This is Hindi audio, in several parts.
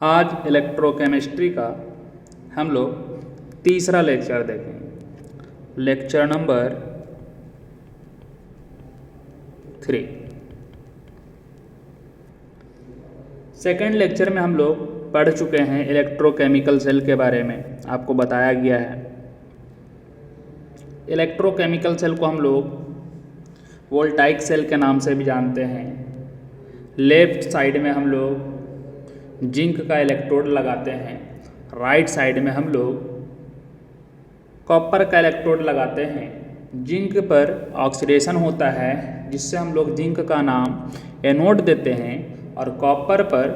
आज इलेक्ट्रोकेमिस्ट्री का हम लोग तीसरा लेक्चर देखेंगे, लेक्चर नंबर 3। सेकेंड लेक्चर में हम लोग पढ़ चुके हैं इलेक्ट्रोकेमिकल सेल के बारे में। आपको बताया गया है इलेक्ट्रोकेमिकल सेल को हम लोग वोल्टाइक सेल के नाम से भी जानते हैं। लेफ्ट साइड में हम लोग जिंक का इलेक्ट्रोड लगाते हैं, राइट साइड में हम लोग कॉपर का इलेक्ट्रोड लगाते हैं। जिंक पर ऑक्सीडेशन होता है जिससे हम लोग जिंक का नाम एनोड देते हैं, और कॉपर पर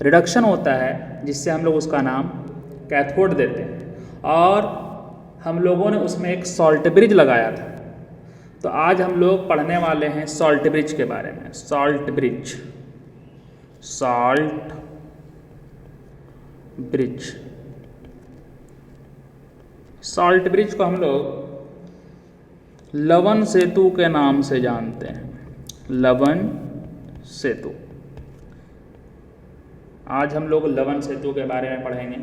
रिडक्शन होता है जिससे हम लोग उसका नाम कैथोड देते हैं। और हम लोगों ने उसमें एक सॉल्ट ब्रिज लगाया था। तो आज हम लोग पढ़ने वाले हैं सॉल्ट ब्रिज के बारे में। Salt bridge, salt bridge. Salt bridge को हम लोग लवण सेतु के नाम से जानते हैं। लवण सेतु। आज हम लोग लवण सेतु के बारे में पढ़ेंगे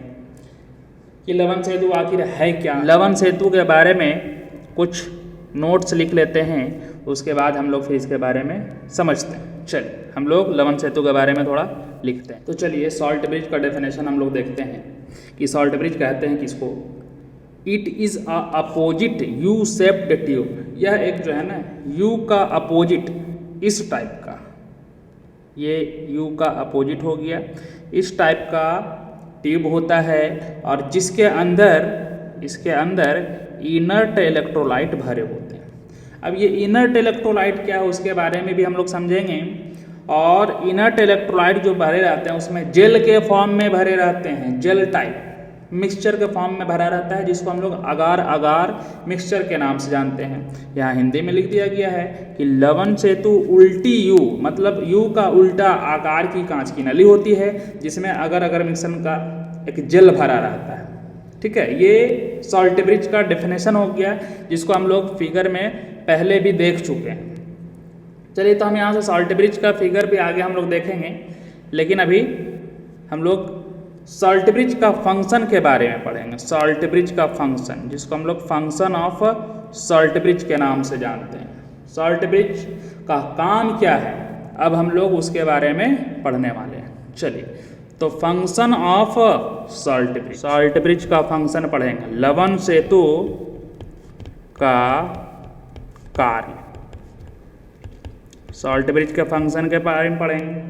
कि लवण सेतु आखिर है क्या। लवण सेतु के बारे में कुछ नोट्स लिख लेते हैं, उसके बाद हम लोग फिर इसके बारे में समझते हैं। चलिए हम लोग लवण सेतु के बारे में थोड़ा लिखते हैं। तो चलिए सॉल्ट ब्रिज का डेफिनेशन हम लोग देखते हैं कि सॉल्ट ब्रिज कहते हैं किसको। It is a opposite U shaped tube. यह एक जो है ना यू का अपोजिट, इस टाइप का, ये यू का अपोजिट हो गया, इस टाइप का ट्यूब होता है और जिसके अंदर इनर्ट इलेक्ट्रोलाइट भरे होते हैं। अब ये इनर्ट इलेक्ट्रोलाइट क्या है उसके बारे में भी हम लोग समझेंगे। और इनर्ट इलेक्ट्रोलाइट जो भरे रहते हैं उसमें जेल के फॉर्म में भरे रहते हैं, जेल टाइप मिक्सचर के फॉर्म में भरा रहता है, जिसको हम लोग अगार अगार मिक्सचर के नाम से जानते हैं। यहाँ हिंदी में लिख दिया गया है कि लवण सेतु उल्टी यू, मतलब यू का उल्टा आकार की कांच की नली होती है जिसमें अगर अगर मिक्सचर का एक जेल भरा रहता है। ठीक है, ये सॉल्ट ब्रिज का डेफिनेशन हो गया जिसको हम लोग फिगर में पहले भी देख चुके हैं। चलिए तो हम यहाँ से सॉल्ट ब्रिज का फिगर भी आगे हम लोग देखेंगे, लेकिन अभी हम लोग सॉल्ट ब्रिज का फंक्शन के बारे में पढ़ेंगे। सॉल्ट ब्रिज का फंक्शन, जिसको हम लोग फंक्शन ऑफ सॉल्ट ब्रिज के नाम से जानते हैं। सॉल्ट ब्रिज का काम क्या है अब हम लोग उसके बारे में पढ़ने वाले हैं। चलिए तो function of salt bridge, salt bridge का फंक्शन पढ़ेंगे। लवण सेतु का कार्य, सॉल्ट ब्रिज के फंक्शन के बारे में पढ़ेंगे।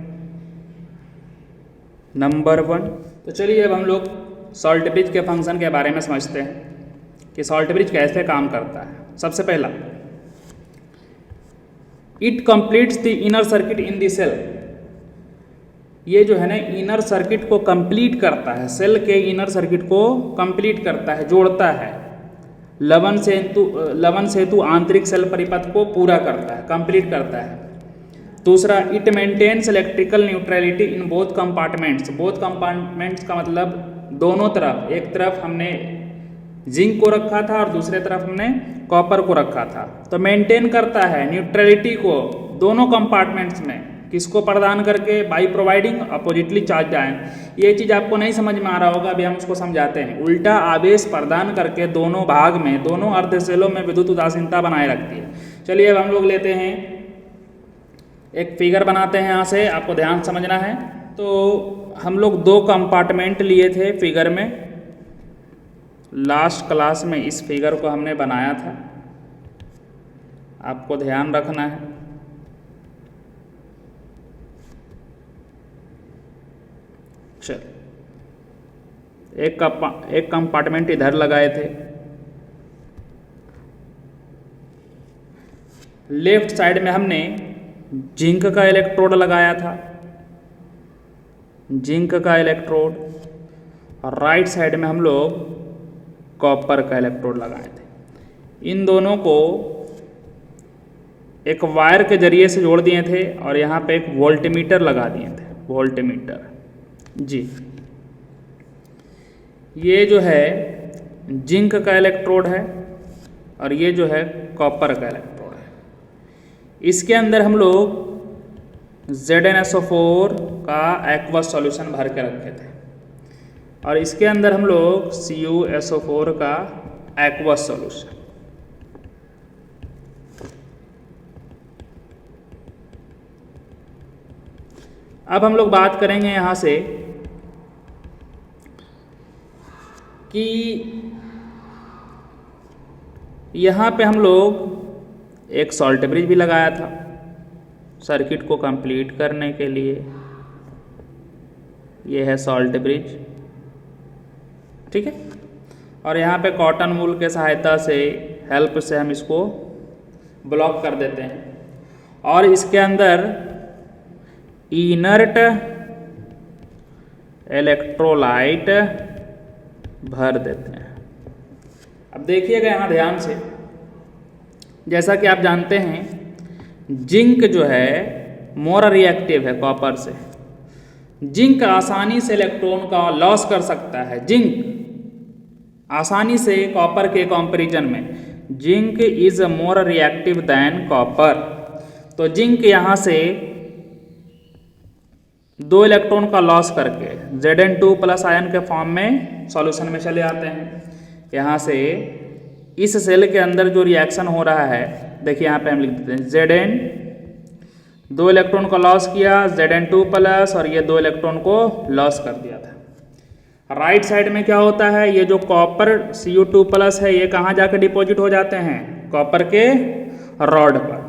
नंबर 1, तो चलिए अब हम लोग सॉल्ट ब्रिज के फंक्शन के बारे में समझते हैं कि सॉल्ट ब्रिज कैसे काम करता है। सबसे पहला, it completes the inner circuit in the cell. ये जो है ना इनर सर्किट को कंप्लीट करता है, सेल के इनर सर्किट को कंप्लीट करता है, जोड़ता है। लवण सेतु आंतरिक सेल परिपथ को पूरा करता है, कंप्लीट करता है। दूसरा, it maintains electrical neutrality in both compartments. Both compartments का मतलब दोनों तरफ, एक तरफ हमने जिंक को रखा था और दूसरे तरफ हमने कॉपर को रखा था। तो मेंटेन करता है न्यूट्रलिटी को दोनों कंपार्टमेंट्स में, किसको प्रदान करके, by providing oppositely charge ion. ये चीज़ आपको नहीं समझ में आ रहा होगा, अभी हम उसको समझाते हैं। उल्टा आवेश प्रदान करके दोनों भाग में, दोनों अर्धसेलों में विद्युत उदासीनता बनाए रखती है। चलिए अब हम लोग लेते हैं एक फिगर बनाते हैं, यहाँ से आपको ध्यान समझना है। तो हम लोग 2 कंपार्टमेंट लिए थे फिगर में, लास्ट क्लास में इस फिगर को हमने बनाया था, आपको ध्यान रखना है। चल, एक कंपार्टमेंट इधर लगाए थे। लेफ्ट साइड में हमने जिंक का इलेक्ट्रोड लगाया था, जिंक का इलेक्ट्रोड, और राइट साइड में हम लोग कॉपर का इलेक्ट्रोड लगाए थे। इन दोनों को एक वायर के जरिए से जोड़ दिए थे और यहाँ पे एक वोल्टमीटर लगा दिए थे, वोल्टमीटर जी। ये जो है जिंक का इलेक्ट्रोड है और ये जो है कॉपर का इलेक्ट्रोड है। इसके अंदर हम लोग ZnSO4 का एक्वस सॉल्यूशन भर के रखे थे और इसके अंदर हम लोग CuSO4 का एक्वस सॉल्यूशन। अब हम लोग बात करेंगे यहाँ से कि यहाँ पे हम लोग एक सॉल्ट ब्रिज भी लगाया था सर्किट को कंप्लीट करने के लिए। ये है सॉल्ट ब्रिज, ठीक है। और यहाँ पे कॉटन वूल के सहायता से हेल्प से हम इसको ब्लॉक कर देते हैं और इसके अंदर इनर्ट इलेक्ट्रोलाइट भर देते हैं। अब देखिएगा यहाँ ध्यान से, जैसा कि आप जानते हैं जिंक जो है मोर रिएक्टिव है कॉपर से। जिंक आसानी से इलेक्ट्रॉन का लॉस कर सकता है। जिंक आसानी से कॉपर के कंपैरिजन में zinc is more reactive than copper. तो जिंक यहाँ से 2 इलेक्ट्रॉन का लॉस करके Zn2+ आयन के फॉर्म में सॉल्यूशन में चले आते हैं। यहाँ से इस सेल के अंदर जो रिएक्शन हो रहा है, देखिए यहाँ पे हम लिख देते हैं Zn 2 इलेक्ट्रॉन का लॉस किया, Zn2+ और ये 2 इलेक्ट्रॉन को लॉस कर दिया था। राइट साइड में क्या होता है, ये जो कॉपर Cu2+ है ये कहाँ जाकर डिपॉजिट हो जाते हैं, कॉपर के रॉड पर।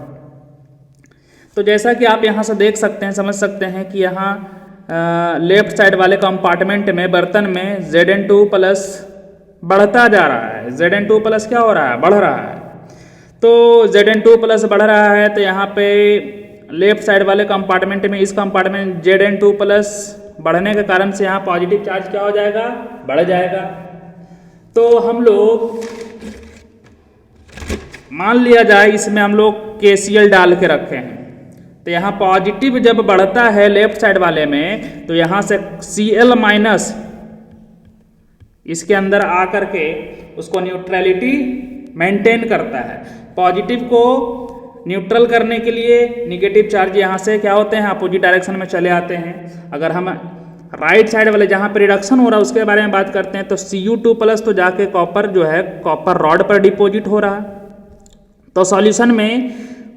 तो जैसा कि आप यहाँ से देख सकते हैं, समझ सकते हैं कि यहाँ लेफ्ट साइड वाले कंपार्टमेंट में बर्तन में Zn2+ बढ़ता जा रहा है। Zn2+ क्या हो रहा है, बढ़ रहा है। तो Zn2+ बढ़ रहा है तो यहाँ पे लेफ्ट साइड वाले कंपार्टमेंट में, इस कंपार्टमेंट Zn2+ बढ़ने के कारण से यहाँ पॉजिटिव चार्ज क्या हो जाएगा, बढ़ जाएगा। तो हम लोग मान लिया जाए इसमें हम लोग KCl डाल के रखे हैं, तो यहाँ पॉजिटिव जब बढ़ता है लेफ्ट साइड वाले में तो यहाँ से Cl- इसके अंदर आकर के उसको न्यूट्रलिटी मेंटेन करता है। पॉजिटिव को न्यूट्रल करने के लिए निगेटिव चार्ज यहाँ से क्या होते हैं, अपोजिट डायरेक्शन में चले आते हैं। अगर हम राइट साइड वाले जहाँ पे रिडक्शन हो रहा है उसके बारे में बात करते हैं तो Cu2+ तो जाके कॉपर जो है कॉपर रॉड पर डिपॉजिट हो रहा है। तो सॉल्यूशन में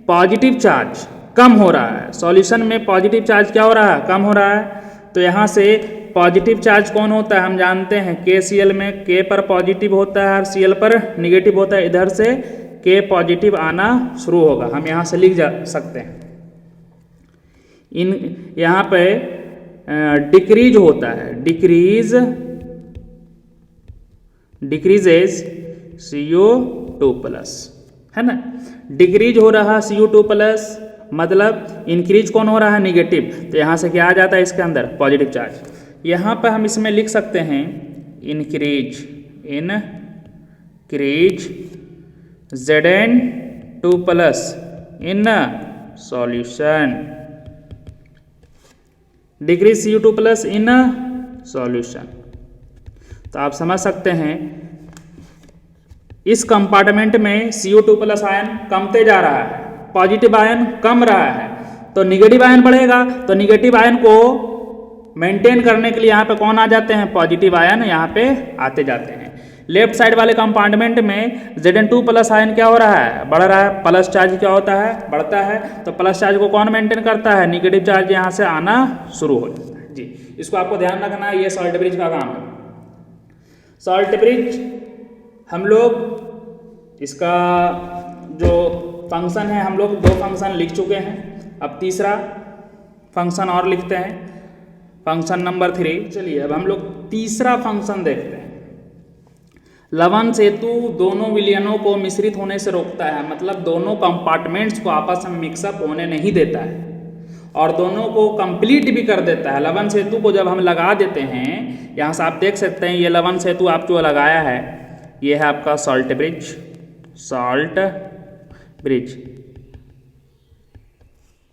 पॉजिटिव चार्ज कम हो रहा है। सॉल्यूशन में पॉजिटिव चार्ज क्या हो रहा है, कम हो रहा है। तो यहाँ से पॉजिटिव चार्ज कौन होता है, हम जानते हैं KCl में K पर पॉजिटिव होता है और Cl पर निगेटिव होता है। इधर से K पॉजिटिव आना शुरू होगा, हम यहाँ से लिख जा सकते हैं। इन यहाँ पे डिक्रीज होता है, डिक्रीजेज Cu2+, है ना। डिक्रीज हो रहा Cu2+, मतलब इंक्रीज कौन हो रहा है, निगेटिव। तो यहाँ से क्या आ जाता है इसके अंदर, पॉजिटिव चार्ज। यहाँ पर हम इसमें लिख सकते हैं increase Zn2+ in solution, decrease Cu2+ in solution. तो आप समझ सकते हैं इस कंपार्टमेंट में Cu2+ आयन कमते जा रहा है, पॉजिटिव आयन कम रहा है, तो निगेटिव आयन बढ़ेगा। तो निगेटिव आयन को मेंटेन करने के लिए यहाँ पे कौन आ जाते हैं, पॉजिटिव आयन यहाँ पे आते जाते हैं। लेफ्ट साइड वाले कंपार्टमेंट में Zn2+ आयन क्या हो रहा है, बढ़ रहा है। प्लस चार्ज क्या होता है, बढ़ता है। तो प्लस चार्ज को कौन मेंटेन करता है, निगेटिव चार्ज यहाँ से आना शुरू हो जाता है। जी, इसको आपको ध्यान रखना है, ये सॉल्ट ब्रिज का काम है। सॉल्ट ब्रिज हम लोग इसका जो फंक्शन है, हम लोग 2 फंक्शन लिख चुके हैं। अब तीसरा फंक्शन और लिखते हैं, फंक्शन नंबर 3। चलिए अब हम लोग तीसरा फंक्शन देखते हैं। लवण सेतु दोनों विलयनों को मिश्रित होने से रोकता है, मतलब दोनों कंपार्टमेंट्स को आपस में मिक्सअप होने नहीं देता है और दोनों को कंप्लीट भी कर देता है। लवण सेतु को जब हम लगा देते हैं, यहाँ से आप देख सकते हैं ये लवण सेतु आप जो लगाया है ये है आपका सॉल्ट ब्रिज,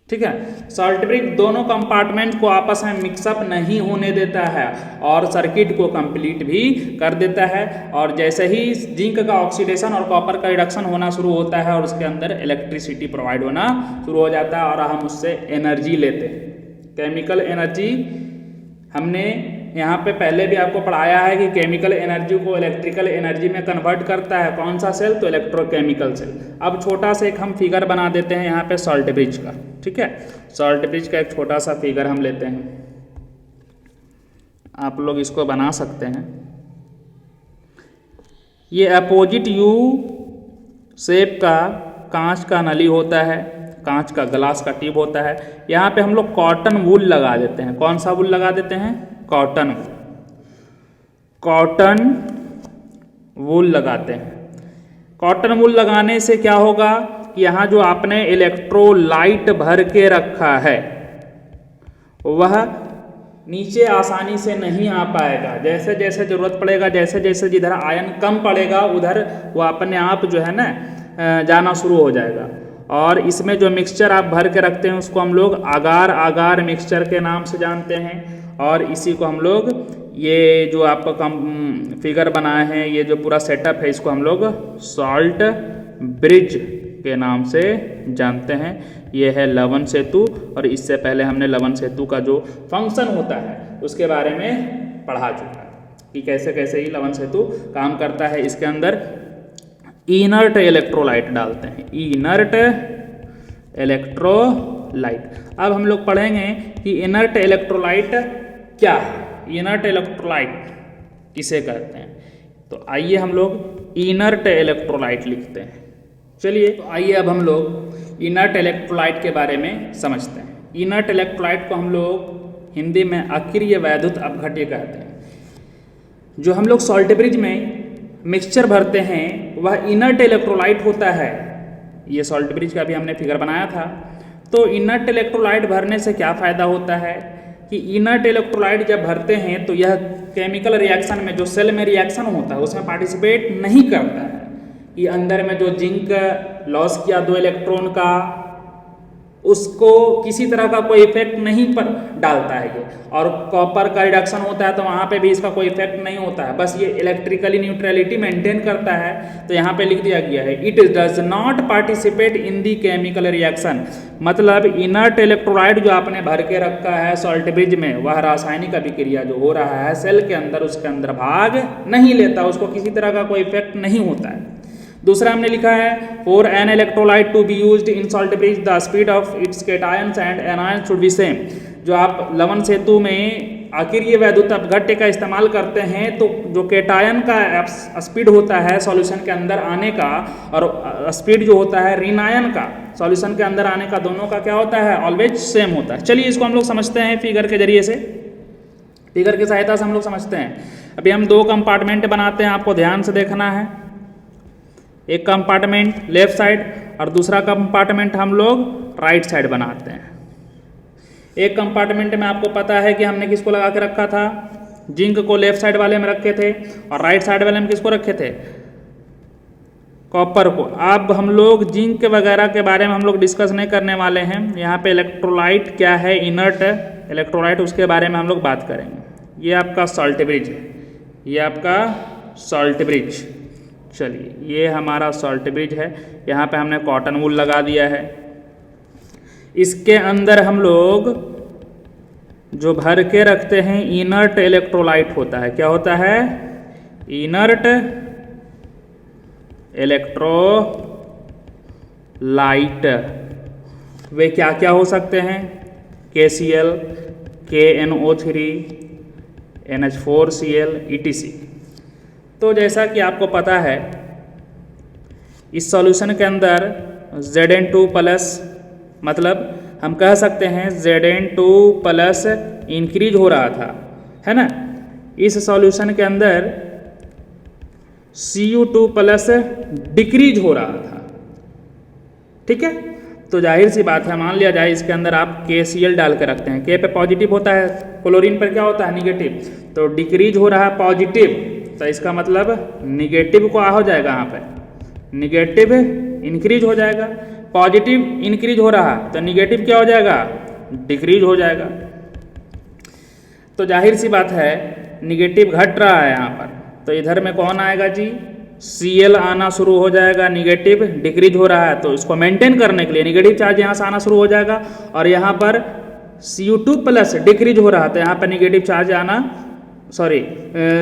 ठीक है। सॉल्ट ब्रिज दोनों कंपार्टमेंट को आपस में मिक्सअप नहीं होने देता है और सर्किट को कंप्लीट भी कर देता है। और जैसे ही जिंक का ऑक्सीडेशन और कॉपर का रिडक्शन होना शुरू होता है और उसके अंदर इलेक्ट्रिसिटी प्रोवाइड होना शुरू हो जाता है और हम उससे एनर्जी लेते हैं। केमिकल एनर्जी हमने यहाँ पे पहले भी आपको पढ़ाया है कि केमिकल एनर्जी को इलेक्ट्रिकल एनर्जी में कन्वर्ट करता है कौन सा सेल, तो इलेक्ट्रोकेमिकल सेल। अब छोटा सा एक हम फिगर बना देते हैं यहाँ पे सॉल्ट ब्रिज का, ठीक है। सॉल्ट ब्रिज का एक छोटा सा फिगर हम लेते हैं, आप लोग इसको बना सकते हैं। ये अपोजिट यू शेप का कांच का नली होता है, कांच का ग्लास का ट्यूब होता है। यहाँ पे हम लोग कॉटन वूल लगा देते हैं। कौन सा वूल लगा देते हैं? कॉटन वूल लगाते हैं। कॉटन वूल लगाने से क्या होगा कि यहाँ जो आपने इलेक्ट्रोलाइट भर के रखा है वह नीचे आसानी से नहीं आ पाएगा। जैसे जैसे ज़रूरत पड़ेगा, जैसे जैसे जिधर आयन कम पड़ेगा उधर वो अपने आप जो है ना जाना शुरू हो जाएगा। और इसमें जो मिक्सचर आप भर के रखते हैं उसको हम लोग आगार आगार मिक्सचर के नाम से जानते हैं। और इसी को हम लोग ये जो आपका फिगर बनाए हैं, ये जो पूरा सेटअप है, इसको हम लोग सॉल्ट ब्रिज के नाम से जानते हैं। ये है लवण सेतु, और इससे पहले हमने लवण सेतु का जो फंक्शन होता है उसके बारे में पढ़ा चुका है कि कैसे कैसे ही लवण सेतु काम करता है। इसके अंदर इनर्ट इलेक्ट्रोलाइट डालते हैं, इनर्ट इलेक्ट्रोलाइट। अब हम लोग पढ़ेंगे कि इनर्ट इलेक्ट्रोलाइट क्या है, इनर्ट इलेक्ट्रोलाइट किसे कहते हैं। तो आइए हम लोग इनर्ट इलेक्ट्रोलाइट लिखते हैं। चलिए तो आइए अब हम लोग इनर्ट इलेक्ट्रोलाइट के बारे में समझते हैं। इनर्ट इलेक्ट्रोलाइट को हम लोग हिंदी में अक्रिय वैद्युत अपघट्य कहते हैं। जो हम लोग सॉल्ट ब्रिज में मिक्सचर भरते हैं वह इनर्ट इलेक्ट्रोलाइट होता है। ये सॉल्ट ब्रिज का भी हमने फिगर बनाया था। तो इनर्ट इलेक्ट्रोलाइट भरने से क्या फ़ायदा होता है कि इनर्ट इलेक्ट्रोलाइट जब भरते हैं तो यह केमिकल रिएक्शन में, जो सेल में रिएक्शन होता है उसमें पार्टिसिपेट नहीं करता है। कि अंदर में जो जिंक लॉस किया 2 इलेक्ट्रॉन का, उसको किसी तरह का कोई इफेक्ट नहीं पर डालता है ये। और कॉपर का रिडक्शन होता है तो वहाँ पे भी इसका कोई इफेक्ट नहीं होता है, बस ये इलेक्ट्रिकली न्यूट्रलिटी मेंटेन करता है। तो यहाँ पे लिख दिया गया है it does not participate in the chemical reaction. मतलब इनर्ट इलेक्ट्रोलाइट जो आपने भर के रखा है सॉल्ट ब्रिज में, वह रासायनिक अभिक्रिया जो हो रहा है सेल के अंदर उसके अंदर भाग नहीं लेता, उसको किसी तरह का कोई इफेक्ट नहीं होता है। दूसरा हमने लिखा है for an electrolyte to be used in salt bridge the speed of its cations and anions should be same. जो आप लवण सेतु में अक्रिय वैद्युत अपघट्य का इस्तेमाल करते हैं तो जो केटायन का स्पीड होता है सॉल्यूशन के अंदर आने का, और स्पीड जो होता है ऋणायन का सॉल्यूशन के अंदर आने का, दोनों का क्या होता है? ऑलवेज सेम होता है। चलिए इसको हम लोग समझते हैं फिगर के जरिए से, फिगर की सहायता से हम लोग समझते हैं। अभी हम 2 कंपार्टमेंट बनाते हैं, आपको ध्यान से देखना है। एक कंपार्टमेंट लेफ्ट साइड और दूसरा कंपार्टमेंट हम लोग राइट साइड बनाते हैं। एक कंपार्टमेंट में आपको पता है कि हमने किसको लगा के रखा था? जिंक को लेफ्ट साइड वाले में रखे थे, और राइट साइड वाले में किसको रखे थे? कॉपर को। अब हम लोग जिंक वगैरह के बारे में हम लोग डिस्कस नहीं करने वाले हैं। यहाँ पे इलेक्ट्रोलाइट क्या है, इनर्ट इलेक्ट्रोलाइट, उसके बारे में हम लोग बात करेंगे। ये आपका सॉल्ट ब्रिज है, ये आपका सॉल्ट ब्रिज। चलिए ये हमारा सॉल्ट ब्रिज है, यहाँ पे हमने कॉटन वूल लगा दिया है। इसके अंदर हम लोग जो भर के रखते हैं इनर्ट इलेक्ट्रोलाइट होता है। क्या होता है? Inert electrolyte. वे क्या क्या हो सकते हैं? KCl, KNO3, NH4Cl, ETC। तो जैसा कि आपको पता है इस सॉल्यूशन के अंदर Zn2 प्लस, मतलब हम कह सकते हैं Zn2 प्लस इंक्रीज हो रहा था, है ना। इस सॉल्यूशन के अंदर Cu2 प्लस डिक्रीज हो रहा था, ठीक है। तो जाहिर सी बात है, मान लिया जाए इसके अंदर आप KCl डाल के रखते हैं, K पे पॉजिटिव होता है, क्लोरीन पर क्या होता है? निगेटिव। तो डिक्रीज हो रहा है पॉजिटिव, तो इसका मतलब निगेटिव को हो जाएगा, यहाँ पे निगेटिव इंक्रीज हो जाएगा। पॉजिटिव इंक्रीज हो रहा तो निगेटिव क्या हो जाएगा? डिक्रीज हो जाएगा। तो जाहिर सी बात है निगेटिव घट रहा है यहाँ पर, तो इधर में कौन आएगा जी? Cl आना शुरू हो जाएगा। निगेटिव डिक्रीज हो रहा है तो इसको मेंटेन करने के लिए निगेटिव चार्ज यहाँ से आना शुरू हो जाएगा, और यहाँ पर Cu2 प्लस डिक्रीज हो रहा था, यहाँ पर निगेटिव चार्ज आना, सॉरी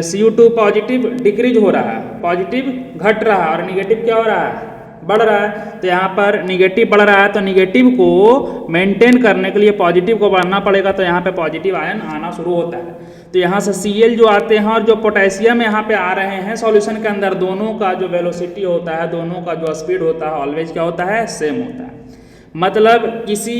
Cu2 पॉजिटिव डिक्रीज हो रहा है, पॉजिटिव घट रहा और निगेटिव क्या हो रहा है, बढ़ रहा है। तो यहाँ पर निगेटिव बढ़ रहा है, तो निगेटिव को मेंटेन करने के लिए पॉजिटिव को बढ़ना पड़ेगा, तो यहाँ पे पॉजिटिव आयन आना शुरू होता है। तो यहाँ से Cl जो आते हैं और जो पोटेशियम यहाँ पे आ रहे हैं सॉल्यूशन के अंदर, दोनों का जो वेलोसिटी होता है, दोनों का जो स्पीड होता है, ऑलवेज क्या होता है, सेम होता है। मतलब किसी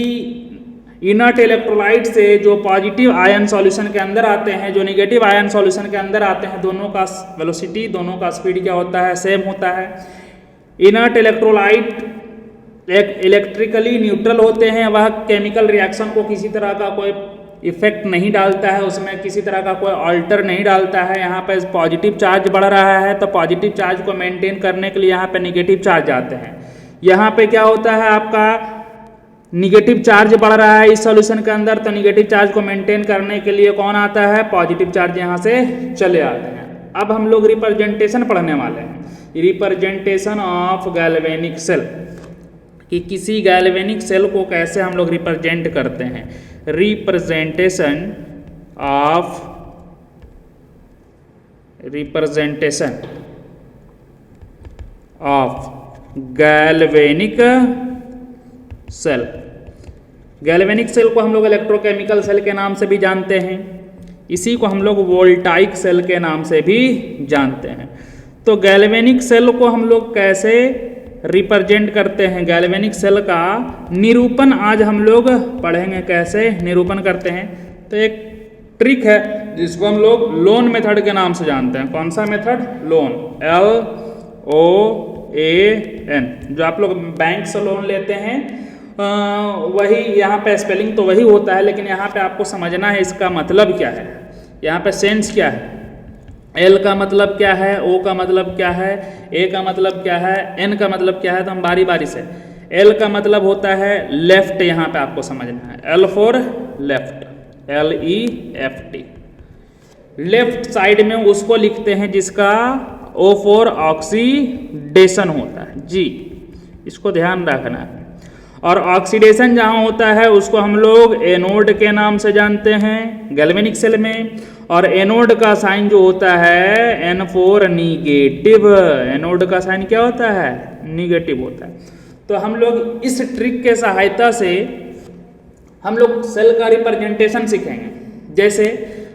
इनर्ट इलेक्ट्रोलाइट से जो पॉजिटिव आयन सॉल्यूशन के अंदर आते हैं, जो निगेटिव आयन सॉल्यूशन के अंदर आते हैं, दोनों का वेलोसिटी, दोनों का स्पीड क्या होता है, सेम होता है। इनर्ट इलेक्ट्रोलाइट इलेक्ट्रिकली न्यूट्रल होते हैं, वह केमिकल रिएक्शन को किसी तरह का कोई इफेक्ट नहीं डालता है, उसमें किसी तरह का कोई ऑल्टर नहीं डालता है। यहाँ पे पॉजिटिव चार्ज बढ़ रहा है, तो पॉजिटिव चार्ज को मेंटेन करने के लिए यहाँ पे निगेटिव चार्ज आते हैं। यहाँ पे क्या होता है, आपका निगेटिव चार्ज बढ़ रहा है इस सॉल्यूशन के अंदर, तो निगेटिव चार्ज को मेंटेन करने के लिए कौन आता है, पॉजिटिव चार्ज यहाँ से चले आते हैं। अब हम लोग रिप्रेजेंटेशन पढ़ने वाले हैं, रिप्रेजेंटेशन ऑफ गैल्वेनिक सेल, कि किसी गैल्वेनिक सेल को कैसे हम लोग रिप्रेजेंट करते हैं। Representation of galvanic cell. Galvanic cell को हम लोग इलेक्ट्रोकेमिकल सेल के नाम से भी जानते हैं, इसी को हम लोग वोल्टाइक सेल के नाम से भी जानते हैं। तो गैल्वेनिक सेल को हम लोग कैसे रिप्रेजेंट करते हैं, गैल्वेनिक सेल का निरूपण आज हम लोग पढ़ेंगे, कैसे निरूपण करते हैं। तो एक ट्रिक है जिसको हम लोग लोन मेथड के नाम से जानते हैं। कौन सा मेथड, लोन, LOAN। जो आप लोग बैंक से लोन लेते हैं वही यहाँ पे स्पेलिंग तो वही होता है, लेकिन यहाँ पे आपको समझना है इसका मतलब क्या है, यहाँ पे सेंस क्या है, L का मतलब क्या है, O का मतलब क्या है, A का मतलब क्या है, N का मतलब क्या है। तो हम बारी बारी से, L का मतलब होता है लेफ्ट, यहाँ पे आपको समझना है, L for left, LEFT। Left side में उसको लिखते हैं जिसका O फॉर ऑक्सीडेशन होता है, G, इसको ध्यान रखना है। और ऑक्सीडेशन जहाँ होता है उसको हम लोग एनोड के नाम से जानते हैं गैल्वेनिक सेल में, और एनोड का साइन जो होता है N फॉर निगेटिव, एनोड का साइन क्या होता है, निगेटिव होता है। तो हम लोग इस ट्रिक के सहायता से हम लोग सेल का रिप्रेजेंटेशन सीखेंगे। जैसे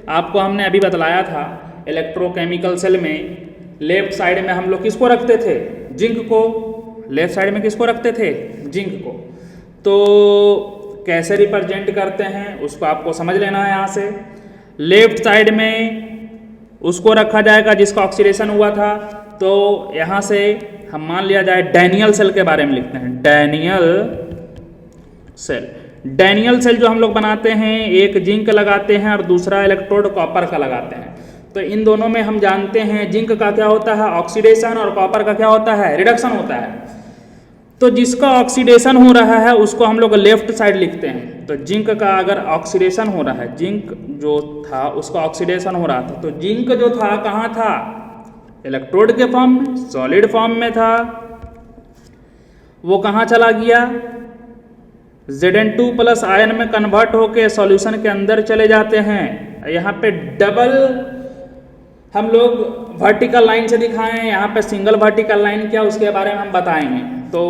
आपको हमने अभी बतलाया था, इलेक्ट्रोकेमिकल सेल में लेफ्ट साइड में हम लोग किसको रखते थे, जिंक को, लेफ्ट साइड में किसको रखते थे, जिंक को। तो कैसे रिप्रेजेंट करते हैं उसको आपको समझ लेना है। यहाँ से लेफ्ट साइड में उसको रखा जाएगा जिसका ऑक्सीडेशन हुआ था, तो यहाँ से हम मान लिया जाए डैनियल सेल के बारे में लिखते हैं, डैनियल सेल। डैनियल सेल जो हम लोग बनाते हैं, एक जिंक लगाते हैं और दूसरा इलेक्ट्रोड कॉपर का लगाते हैं। तो इन दोनों में हम जानते हैं जिंक का क्या होता है, ऑक्सीडेशन, और कॉपर का क्या होता है, रिडक्शन होता है। तो जिसका ऑक्सीडेशन हो रहा है उसको हम लोग लेफ्ट साइड लिखते हैं। तो जिंक का अगर ऑक्सीडेशन हो रहा है, जिंक जो था उसका ऑक्सीडेशन हो रहा था, तो जिंक जो था कहाँ था, इलेक्ट्रोड के फॉर्म में, सॉलिड फॉर्म में था, वो कहाँ चला गया, Zn2 प्लस आयन में कन्वर्ट होके सॉल्यूशन के अंदर चले जाते हैं। यहाँ पे डबल हम लोग वर्टिकल लाइन से दिखाएं, यहाँ पे सिंगल वर्टिकल लाइन क्या उसके बारे में हम बताएंगे। तो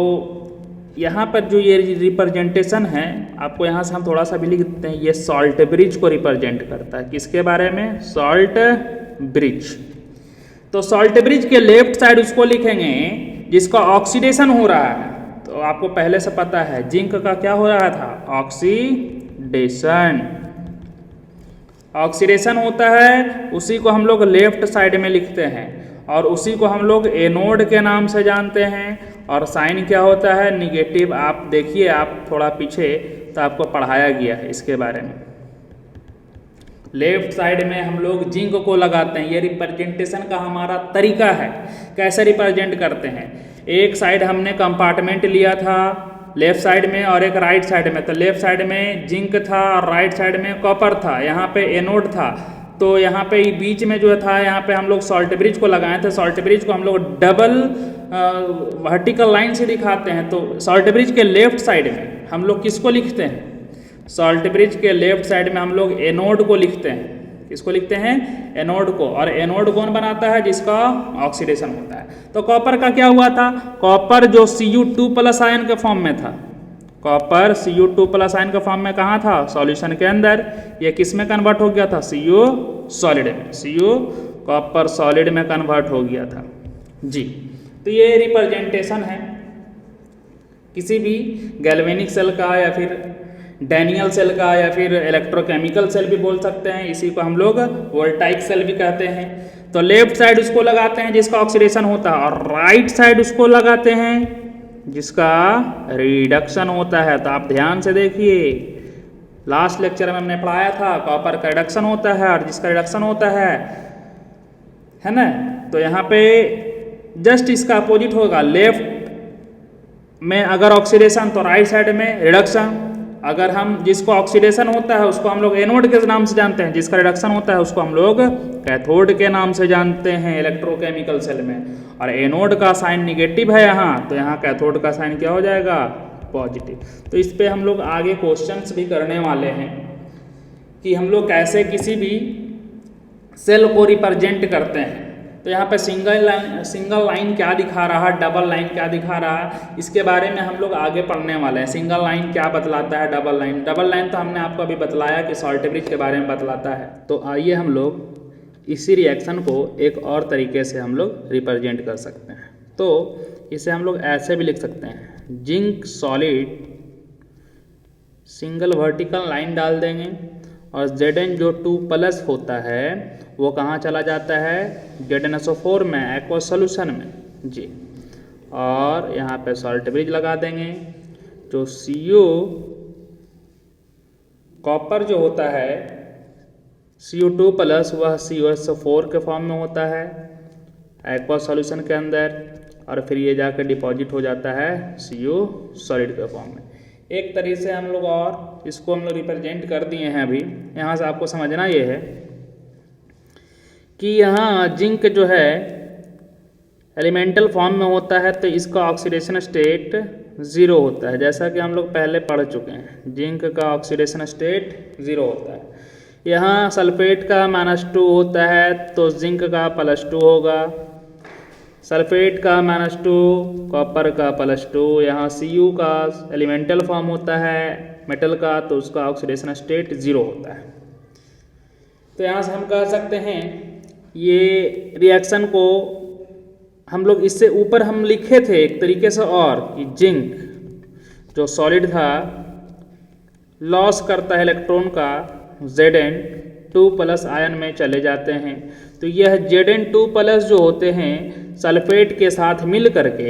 यहाँ पर जो ये रिप्रेजेंटेशन है, आपको यहाँ से हम थोड़ा सा भी लिख देते हैं, ये सॉल्ट ब्रिज को रिप्रेजेंट करता है। किसके बारे में, सॉल्ट ब्रिज। तो सॉल्ट ब्रिज के लेफ्ट साइड उसको लिखेंगे जिसका ऑक्सीडेशन हो रहा है। तो आपको पहले से पता है जिंक का क्या हो रहा था, ऑक्सीडेशन, ऑक्सीडेशन होता है, उसी को हम लोग लेफ्ट साइड में लिखते हैं, और उसी को हम लोग एनोड के नाम से जानते हैं। और साइन क्या होता है, निगेटिव। आप देखिए, आप थोड़ा पीछे तो आपको पढ़ाया गया है इसके बारे में। लेफ्ट साइड में हम लोग जिंक को लगाते हैं। ये रिप्रेजेंटेशन का हमारा तरीका है, कैसे रिप्रेजेंट करते हैं। एक साइड हमने कंपार्टमेंट लिया था लेफ्ट साइड में और एक राइट साइड में। तो लेफ्ट साइड में जिंक था और राइट साइड में कॉपर था, यहाँ पे एनोड था। तो यहाँ पे बीच में जो था, यहाँ पे हम लोग सॉल्ट ब्रिज को लगाए थे। सॉल्ट ब्रिज को हम लोग डबल वर्टिकल लाइन से दिखाते हैं। तो सॉल्ट ब्रिज के लेफ्ट साइड में हम लोग किसको लिखते हैं, सॉल्ट ब्रिज के लेफ्ट साइड में हम लोग एनोड को लिखते हैं। किसको लिखते हैं? एनोड को। और एनोड कौन बनाता है? जिसका ऑक्सीडेशन होता है। तो कॉपर का क्या हुआ था? कॉपर जो Cu2+ आयन के फॉर्म में था, कॉपर Cu2+ आयन के फॉर्म में कहाँ था? सॉल्यूशन के अंदर। ये किस में कन्वर्ट हो गया था? Cu सॉलिड में। Cu कॉपर सॉलिड में कन्वर्ट हो गया था जी। तो ये रिप्रेजेंटेशन है किसी भी गैल्वेनिक सेल का, या फिर डैनियल सेल का, या फिर इलेक्ट्रोकेमिकल सेल भी बोल सकते हैं। इसी को हम लोग वोल्टाइक सेल भी कहते हैं। तो लेफ्ट साइड उसको लगाते हैं जिसका ऑक्सीडेशन होता है, और राइट साइड उसको लगाते हैं जिसका रिडक्शन होता है। तो आप ध्यान से देखिए, लास्ट लेक्चर में हमने पढ़ाया था कॉपर का रिडक्शन होता है और जिसका रिडक्शन होता है ना। तो यहाँ पे जस्ट इसका अपोजिट होगा। लेफ्ट में अगर ऑक्सीडेशन तो राइट साइड में रिडक्शन। अगर हम जिसको ऑक्सीडेशन होता है उसको हम लोग एनोड के नाम से जानते हैं, जिसका रिडक्शन होता है उसको हम लोग कैथोड के नाम से जानते हैं इलेक्ट्रोकेमिकल सेल में। और एनोड का साइन निगेटिव है यहाँ, तो यहाँ कैथोड का साइन क्या हो जाएगा? पॉजिटिव। तो इस पे हम लोग आगे क्वेश्चंस भी करने वाले हैं कि हम लोग कैसे किसी भी सेल को रिप्रेजेंट करते हैं। तो यहाँ पे सिंगल लाइन क्या दिखा रहा है, डबल लाइन क्या दिखा रहा है, इसके बारे में हम लोग आगे पढ़ने वाले हैं। सिंगल लाइन क्या बतलाता है, डबल लाइन तो हमने आपको अभी बतलाया कि सॉल्ट ब्रिज के बारे में बतलाता है। तो आइए हम लोग इसी रिएक्शन को एक और तरीके से हम लोग रिप्रेजेंट कर सकते हैं। तो इसे हम लोग ऐसे भी लिख सकते हैं, zinc solid single vertical line डाल देंगे और Zn जो 2+ होता है वो कहाँ चला जाता है? ZnSO4 में, एक्वस सोल्यूशन में जी। और यहाँ पे सॉल्ट ब्रिज लगा देंगे। जो Cu कॉपर जो होता है Cu2+ वह CuSO4 के फॉर्म में होता है एक्वस सॉल्यूशन के अंदर, और फिर ये जाकर डिपॉजिट हो जाता है Cu सॉलिड के फॉर्म में। एक तरीके से हम लोग और इसको हम लोग रिप्रेजेंट कर दिए हैं। अभी यहाँ से आपको समझना ये है कि यहाँ जिंक जो है एलिमेंटल फॉर्म में होता है, तो इसका ऑक्सीडेशन स्टेट 0 होता है, जैसा कि हम लोग पहले पढ़ चुके हैं। जिंक का ऑक्सीडेशन स्टेट 0 होता है। यहाँ सल्फेट का -2 होता है, तो जिंक का +2 होगा। सल्फेट का -2, कॉपर का +2। यहाँ Cu का एलिमेंटल फॉर्म होता है मेटल का, तो उसका ऑक्सीडेशन स्टेट 0 होता है। तो यहाँ से हम कह सकते हैं ये रिएक्शन को हम लोग इससे ऊपर हम लिखे थे एक तरीके से, और कि जिंक जो सॉलिड था लॉस करता है इलेक्ट्रॉन का Zn2+ आयन में चले जाते हैं। तो यह Zn2+ जो होते हैं सल्फेट के साथ मिल करके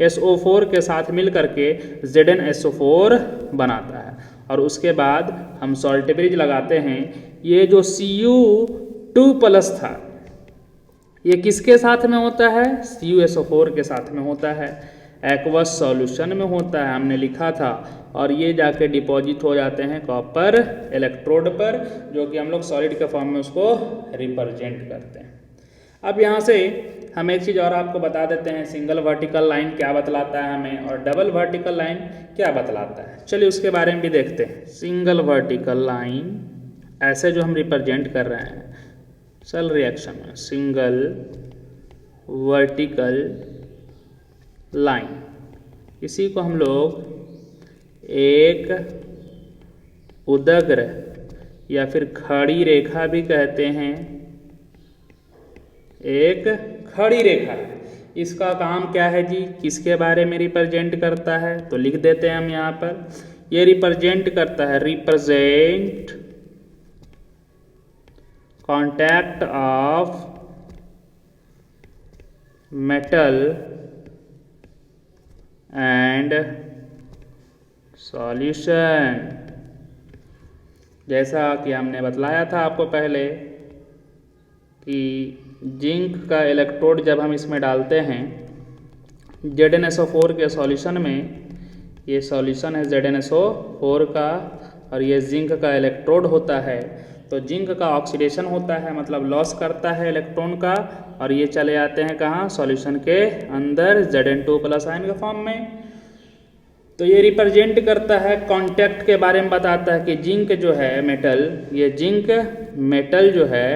SO4 के साथ मिल करके ZnSO4 बनाता है। और उसके बाद हम सॉल्ट ब्रिज लगाते हैं। ये जो Cu2+ था ये किसके साथ में होता है? CuSO4 के साथ में होता है, एक्वस सॉल्यूशन में होता है, हमने लिखा था। और ये जाके डिपॉजिट हो जाते हैं कॉपर इलेक्ट्रोड पर, जो कि हम लोग सॉलिड के फॉर्म में उसको रिप्रेजेंट करते हैं। अब यहाँ से हम एक चीज़ और आपको बता देते हैं, सिंगल वर्टिकल लाइन क्या बतलाता है हमें और डबल वर्टिकल लाइन क्या बतलाता है। चलिए उसके बारे में भी देखते हैं। सिंगल वर्टिकल लाइन ऐसे जो हम रिप्रेजेंट कर रहे हैं सेल रिएक्शन में, सिंगल वर्टिकल लाइन, इसी को हम लोग एक उदग्र या फिर खड़ी रेखा भी कहते हैं। एक खड़ी रेखा, इसका काम क्या है जी? किसके बारे में रिप्रेजेंट करता है? तो लिख देते हैं हम यहाँ पर, ये रिप्रेजेंट करता है, represent contact of metal and solution. जैसा कि हमने बतलाया था आपको पहले कि जिंक का इलेक्ट्रोड जब हम इसमें डालते हैं ZnSO4 के सॉल्यूशन में, ये सॉल्यूशन है ZnSO4 का और ये जिंक का इलेक्ट्रोड होता है, तो जिंक का ऑक्सीडेशन होता है, मतलब लॉस करता है इलेक्ट्रॉन का, और ये चले जाते हैं कहाँ? सॉल्यूशन के अंदर Zn2+ आयन के फॉर्म में। तो ये रिप्रेजेंट करता है कांटेक्ट के बारे में बताता है कि जिंक जो है मेटल, ये जिंक मेटल जो है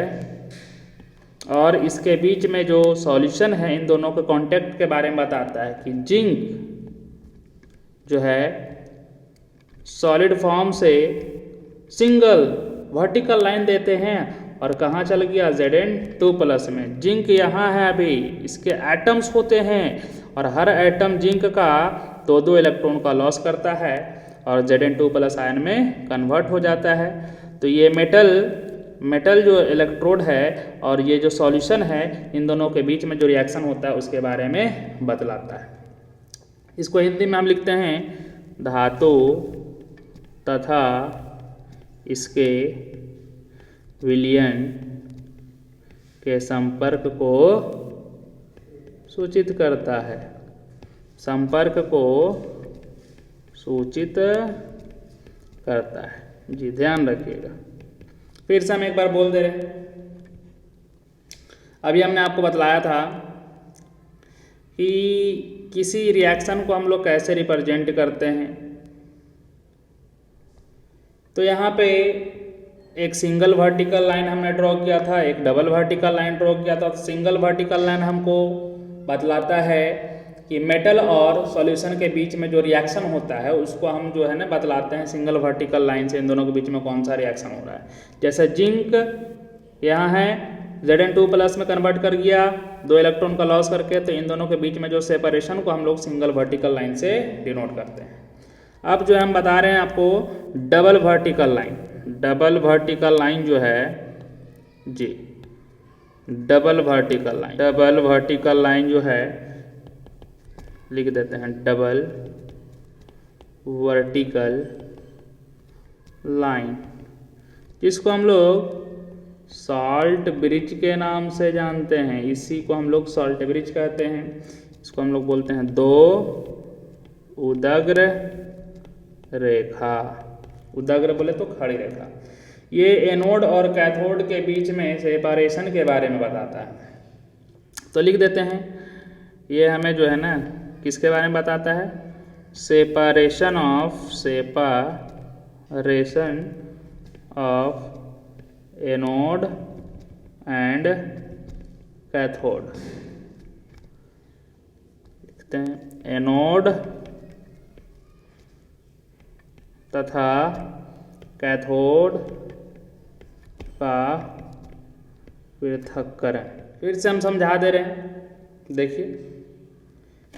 और इसके बीच में जो सॉल्यूशन है इन दोनों के कांटेक्ट के बारे में बताता है कि जिंक जो है सॉलिड फॉर्म से सिंगल वर्टिकल लाइन देते हैं और कहाँ चल गया Zn2+ में। जिंक यहाँ है, अभी इसके एटम्स होते हैं और हर एटम जिंक का 2 इलेक्ट्रॉन का लॉस करता है और Zn2+ आयन में कन्वर्ट हो जाता है। तो ये मेटल जो इलेक्ट्रोड है और ये जो सॉल्यूशन है इन दोनों के बीच में जो रिएक्शन होता है उसके बारे में बतलाता है। इसको हिंदी में हम लिखते हैं धातु तथा इसके विलयन के संपर्क को सूचित करता है, संपर्क को सूचित करता है। जी ध्यान रखिएगा, फिर से हम एक बार बोल दे रहे हैं। अभी हमने आपको बतलाया था कि किसी रिएक्शन को हम लोग कैसे रिप्रेजेंट करते हैं। तो यहाँ पे एक सिंगल वर्टिकल लाइन हमने ड्रॉ किया था, एक डबल वर्टिकल लाइन ड्रॉ किया था। सिंगल वर्टिकल लाइन हमको बतलाता है कि मेटल और सॉल्यूशन के बीच में जो रिएक्शन होता है उसको हम जो है ना बतलाते हैं सिंगल वर्टिकल लाइन से, इन दोनों के बीच में कौन सा रिएक्शन हो रहा है। जैसे जिंक यहाँ है Zn2+ में कन्वर्ट कर गया 2 इलेक्ट्रॉन का लॉस करके, तो इन दोनों के बीच में जो सेपरेशन को हम लोग सिंगल वर्टिकल लाइन से डिनोट करते हैं। अब जो हम बता रहे हैं आपको double vertical line. Double vertical line जो है जी, डबल वर्टिकल लाइन जो है लिख देते हैं डबल वर्टिकल लाइन, जिसको हम लोग सॉल्ट ब्रिज के नाम से जानते हैं। इसी को हम लोग सॉल्ट ब्रिज कहते हैं। इसको हम लोग बोलते हैं 2 उदग्र रेखा। उदग्र बोले तो खड़ी रेखा। ये एनोड और कैथोड के बीच में सेपरेशन के बारे में बताता है। तो लिख देते हैं, ये हमें जो है ना किसके बारे में बताता है, separation of anode and cathode. लिखते हैं एनोड तथा कैथोड का पृथक्करण। फिर से हम समझा दे रहे हैं। देखिए,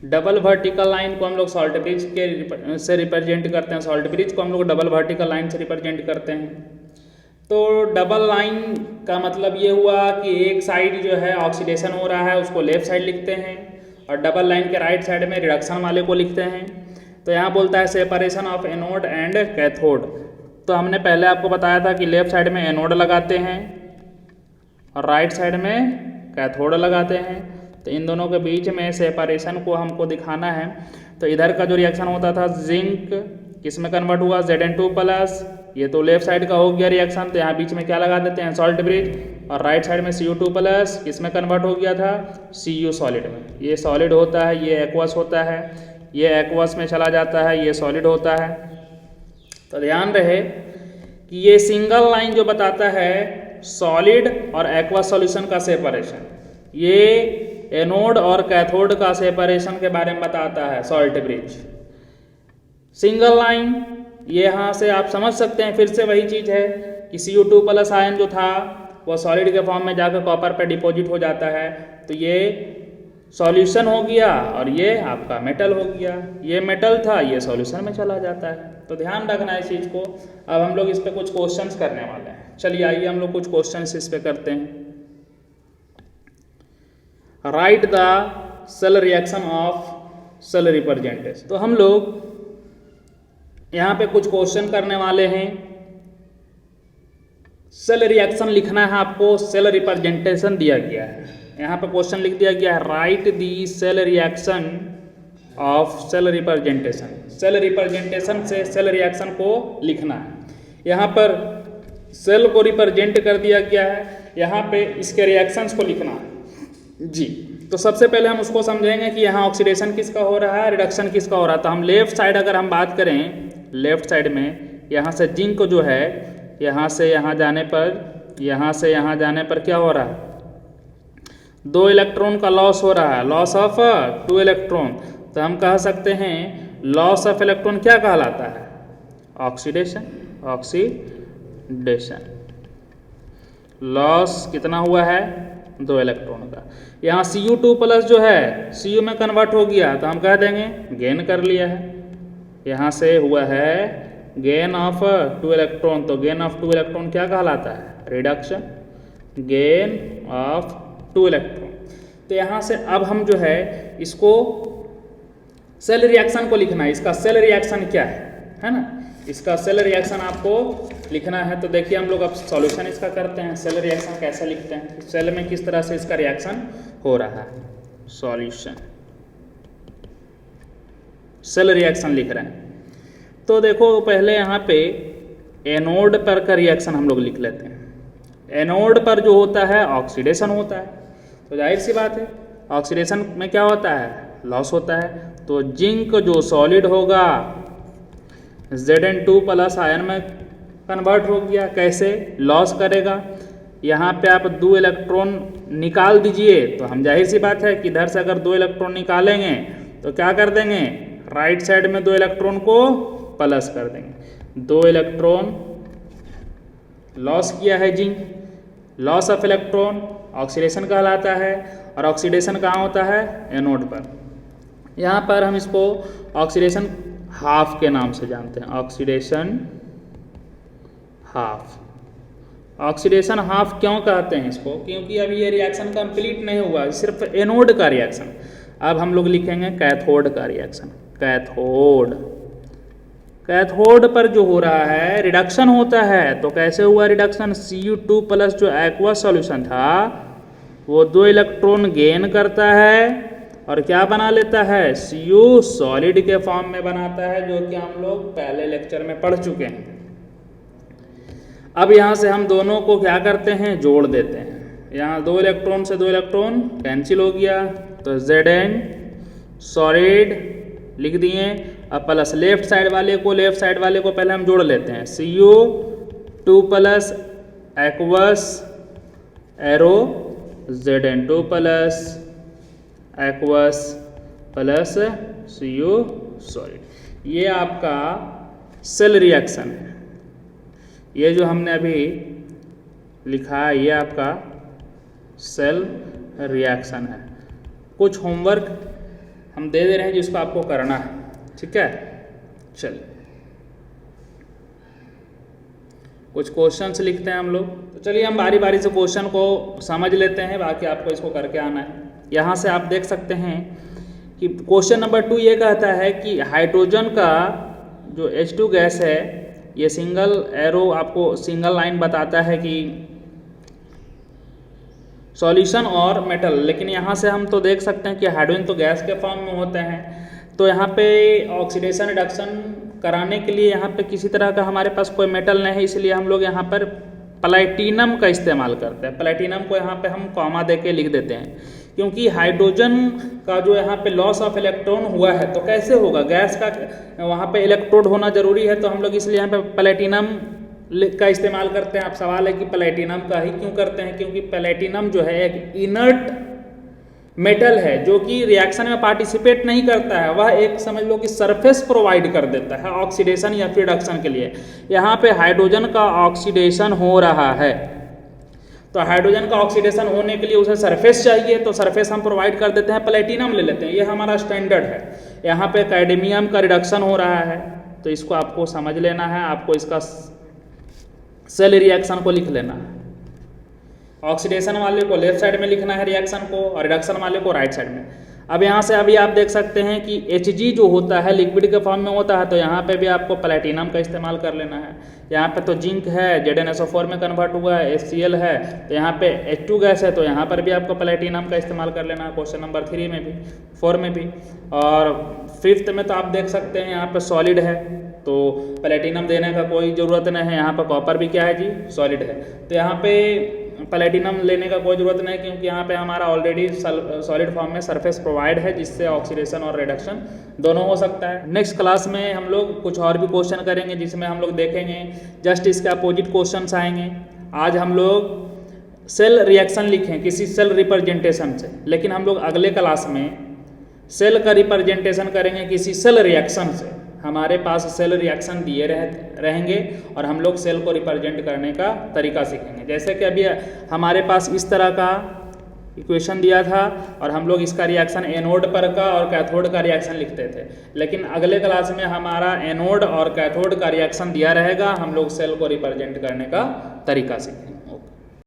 डबल वर्टिकल लाइन को हम लोग सॉल्ट ब्रिज के से रिप्रेजेंट करते हैं। सॉल्ट ब्रिज को हम लोग डबल वर्टिकल लाइन से रिप्रेजेंट करते हैं। तो डबल लाइन का मतलब ये हुआ कि एक साइड जो है ऑक्सीडेशन हो रहा है उसको लेफ्ट साइड लिखते हैं और डबल लाइन के राइट साइड में रिडक्शन वाले को लिखते हैं। तो यहाँ बोलता है separation of anode and cathode. तो हमने पहले आपको बताया था कि लेफ्ट साइड में एनोड लगाते हैं और राइट साइड में कैथोड लगाते हैं। तो इन दोनों के बीच में सेपरेशन को हमको दिखाना है। तो इधर का जो रिएक्शन होता था जिंक किस में कन्वर्ट हुआ, Zn2+। ये तो लेफ्ट साइड का हो गया रिएक्शन, तो यहाँ बीच में क्या लगा देते हैं, सॉल्ट ब्रिज। और राइट साइड में Cu2+ किस में कन्वर्ट हो गया था, Cu सॉलिड में। ये सॉलिड होता है, ये एक्वस होता है, ये एक्वस में चला जाता है, ये सॉलिड होता है। तो ध्यान रहे कि ये सिंगल लाइन जो बताता है सॉलिड और एक्वस सॉल्यूशन का सेपरेशन, ये एनोड और कैथोड का सेपरेशन के बारे में बताता है सॉल्ट ब्रिज। सिंगल लाइन ये यहाँ से आप समझ सकते हैं, फिर से वही चीज़ है कि Cu2+ आयन जो था वो सॉलिड के फॉर्म में जाकर कॉपर पे डिपॉजिट हो जाता है। तो ये सॉल्यूशन हो गया और ये आपका मेटल हो गया। ये मेटल था, ये सॉल्यूशन में चला जाता है। तो ध्यान रखना है इस चीज़ को। अब हम लोग इस पर कुछ क्वेश्चंस करने वाले हैं। चलिए आइए हम लोग कुछ क्वेश्चंस इस पे करते हैं। Write the cell reaction of cell representation. तो हम लोग यहाँ पे कुछ क्वेश्चन करने वाले हैं। सेल रिएक्शन लिखना है आपको, सेल रिप्रेजेंटेशन दिया गया है। यहाँ पे क्वेश्चन लिख दिया गया है, write the cell reaction of cell representation. Cell representation से सेल रिएक्शन को लिखना है। यहाँ पर सेल को रिप्रेजेंट कर दिया गया है, यहाँ पे इसके रिएक्शंस को लिखना है जी। तो सबसे पहले हम उसको समझेंगे कि यहाँ ऑक्सीडेशन किसका हो रहा है, रिडक्शन किसका हो रहा है। तो हम लेफ्ट साइड अगर हम बात करें, लेफ्ट साइड में यहाँ से जिंक जो है यहाँ से यहाँ जाने पर, यहाँ से यहाँ जाने पर क्या हो रहा है, 2 इलेक्ट्रॉन का लॉस हो रहा है, लॉस ऑफ 2 इलेक्ट्रॉन। तो हम कह सकते हैं लॉस ऑफ इलेक्ट्रॉन क्या कहलाता है, ऑक्सीडेशन। ऑक्सीडेशन लॉस कितना हुआ है, 2 इलेक्ट्रॉन का। यहाँ Cu2+ जो है Cu में कन्वर्ट हो गया तो हम कह देंगे गेन कर लिया है। यहाँ से हुआ है गेन ऑफ 2 इलेक्ट्रॉन, तो गेन ऑफ 2 इलेक्ट्रॉन क्या कहलाता है, रिडक्शन। Gain of 2 electron. तो यहाँ से अब हम जो है इसको सेल रिएक्शन को लिखना है, इसका सेल रिएक्शन क्या है ना, इसका सेल रिएक्शन आपको लिखना है। तो देखिए हम लोग अब सॉल्यूशन इसका करते हैं। सेल रिएक्शन कैसे लिखते हैं, सेल में किस तरह से इसका रिएक्शन हो रहा है, सॉल्यूशन सेल रिएक्शन लिख रहे हैं। तो देखो पहले यहाँ पे एनोड पर का रिएक्शन हम लोग लिख लेते हैं। एनोड पर जो होता है ऑक्सीडेशन होता है, तो जाहिर सी बात है ऑक्सीडेशन में क्या होता है, लॉस होता है। तो जिंक जो सॉलिड होगा Zn2+ आयन में कन्वर्ट हो गया, कैसे, लॉस करेगा। यहाँ पे आप 2 इलेक्ट्रॉन निकाल दीजिए, तो हम जाहिर सी बात है कि इधर से अगर 2 इलेक्ट्रॉन निकालेंगे तो क्या कर देंगे, राइट साइड में 2 इलेक्ट्रॉन को प्लस कर देंगे। 2 इलेक्ट्रॉन लॉस किया है zinc, loss of electron oxidation कहलाता है, और ऑक्सीडेशन कहाँ होता है, एनोड पर। यहाँ पर हम इसको ऑक्सीडेशन हाफ के नाम से जानते हैं, ऑक्सीडेशन हाफ। ऑक्सीडेशन हाफ क्यों कहते हैं इसको, क्योंकि अभी ये रिएक्शन कंप्लीट नहीं हुआ, सिर्फ एनोड का रिएक्शन। अब हम लोग लिखेंगे कैथोड का रिएक्शन। कैथोड, कैथोड पर जो हो रहा है रिडक्शन होता है। तो कैसे हुआ रिडक्शन, Cu2+ जो एक्वा सॉल्यूशन था वो 2 इलेक्ट्रॉन गेन करता है और क्या बना लेता है, Cu सॉलिड के फॉर्म में बनाता है, जो कि हम लोग पहले लेक्चर में पढ़ चुके हैं। अब यहाँ से हम दोनों को क्या करते हैं, जोड़ देते हैं। यहाँ 2 इलेक्ट्रॉन से 2 इलेक्ट्रॉन कैंसिल हो गया, तो Zn सॉलिड लिख दिए। अब प्लस लेफ्ट साइड वाले को पहले हम जोड़ लेते हैं, Cu2+ aqueous arrow Zn2+ aqueous plus Cu solid. ये आपका सेल रिएक्शन है। ये जो हमने अभी लिखा है ये आपका सेल रिएक्शन है। कुछ होमवर्क हम दे रहे हैं जिसको आपको करना है, ठीक है। चलिए कुछ क्वेश्चंस लिखते हैं हम लोग। तो चलिए हम बारी बारी से क्वेश्चन को समझ लेते हैं, बाकी आपको इसको करके आना है। यहाँ से आप देख सकते हैं कि क्वेश्चन नंबर 2 ये कहता है कि हाइड्रोजन का जो H2 गैस है, ये सिंगल एरो आपको सिंगल लाइन बताता है कि सॉल्यूशन और मेटल, लेकिन यहाँ से हम तो देख सकते हैं कि हाइड्रोजन तो गैस के फॉर्म में होते हैं। तो यहाँ पे ऑक्सीडेशन रिडक्शन कराने के लिए यहाँ पे किसी तरह का हमारे पास कोई मेटल नहीं है, इसलिए हम लोग यहाँ पर प्लैटिनम का इस्तेमाल करते हैं। प्लैटिनम को यहाँ पे हम कॉमा दे के लिख देते हैं, क्योंकि हाइड्रोजन का जो यहाँ पे लॉस ऑफ इलेक्ट्रॉन हुआ है तो कैसे होगा, गैस का वहाँ पे इलेक्ट्रोड होना जरूरी है, तो हम लोग इसलिए यहाँ पे प्लैटिनम का इस्तेमाल करते हैं। अब सवाल है कि प्लैटिनम का ही क्यों करते हैं, क्योंकि प्लैटिनम जो है एक इनर्ट मेटल है जो कि रिएक्शन में पार्टिसिपेट नहीं करता है, वह एक समझ लो कि सरफेस प्रोवाइड कर देता है ऑक्सीडेशन या फिर रिडक्शन के लिए। यहाँ पे हाइड्रोजन का ऑक्सीडेशन हो रहा है, तो हाइड्रोजन का ऑक्सीडेशन होने के लिए उसे सरफेस चाहिए, तो सरफेस हम प्रोवाइड कर देते हैं, प्लैटिनम ले लेते हैं, ये हमारा स्टैंडर्ड है। यहाँ पे कैडमियम का रिडक्शन हो रहा है, तो इसको आपको समझ लेना है, आपको इसका सेल रिएक्शन को लिख लेना है। ऑक्सीडेशन वाले को लेफ्ट साइड में लिखना है रिएक्शन को, और रिडक्शन वाले को राइट साइड में। अब यहाँ से अभी आप देख सकते हैं कि Hg जो होता है लिक्विड के फॉर्म में होता है, तो यहाँ पे भी आपको प्लैटिनम का इस्तेमाल कर लेना है। यहाँ पे तो जिंक है, ZnSO4 में कन्वर्ट हुआ है, HCl है, तो यहाँ पे H2 गैस है, तो यहाँ पर भी आपको प्लैटिनम का इस्तेमाल कर लेना है, क्वेश्चन नंबर 3 में भी 4 में भी। और 5th में तो आप देख सकते हैं यहाँ पर सॉलिड है, तो प्लैटिनम देने का कोई ज़रूरत नहीं है। यहाँ पर कॉपर भी क्या है जी, सॉलिड है। तो यहाँ पे प्लेटिनम लेने का कोई ज़रूरत नहीं, क्योंकि यहाँ पे हमारा ऑलरेडी सॉलिड फॉर्म में सरफेस प्रोवाइड है, जिससे ऑक्सीडेशन और रिडक्शन दोनों हो सकता है। नेक्स्ट क्लास में हम लोग कुछ और भी क्वेश्चन करेंगे, जिसमें हम लोग देखेंगे जस्ट इसके अपोजिट क्वेश्चन आएंगे। आज हम लोग सेल रिएक्शन लिखें किसी सेल रिप्रेजेंटेशन से, लेकिन हम लोग अगले क्लास में सेल का रिप्रेजेंटेशन करेंगे किसी सेल रिएक्शन से। हमारे पास सेल रिएक्शन दिए रहेंगे और हम लोग सेल को रिप्रेजेंट करने का तरीका सीखेंगे। जैसे कि अभी हमारे पास इस तरह का इक्वेशन दिया था और हम लोग इसका रिएक्शन एनोड पर का और कैथोड का रिएक्शन लिखते थे, लेकिन अगले क्लास में हमारा एनोड और कैथोड का रिएक्शन दिया रहेगा, हम लोग सेल को रिप्रेजेंट करने का तरीका सीखेंगे।